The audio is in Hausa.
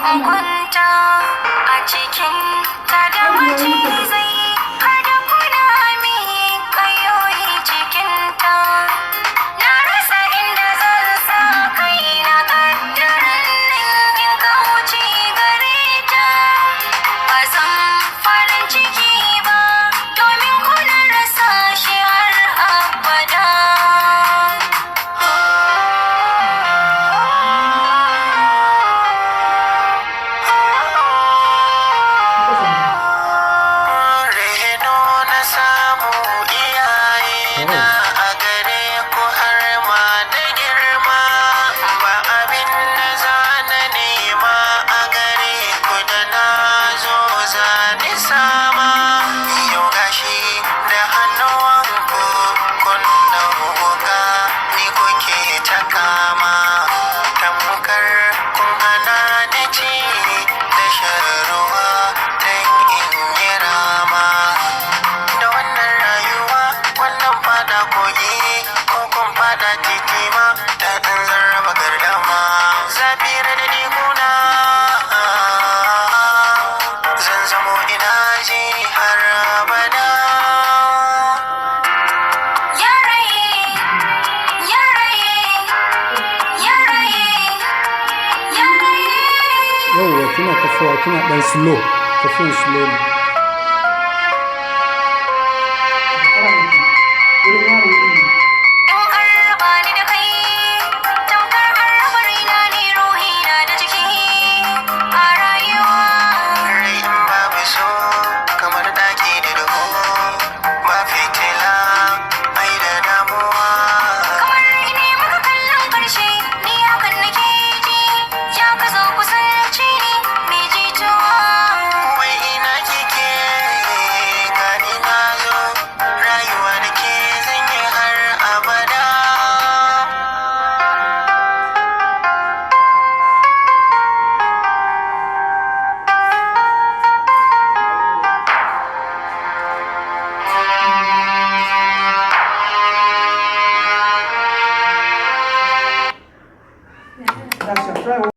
in kwanta a cikin ta da macizai kada kuna mi kayoyi cikin ta na rasa inda zan sa kai na kaddaran nan in kauce gare ta ba zan farin ciki ba domin kuna rasa shi har abada. Reno na samu iyayena a gare ku har ma da girma ba abin da za na nema a gare ku da na zo za ni sama yau gashi da hannuwanku kun dauka ni kuke ta kama tamkar kun hana ni ci da shan ruwa don in yi rama da wannan rayuwa wannan fada kogi ko kun fada titi ma da ɗan zarraba gardama zafi radadi kuna zan zamo ina ji har abada. Yaraye, yaraye, yaraye, yaraye. Yauwa kina tafiya kina ɗan slow, tafiyan slowly.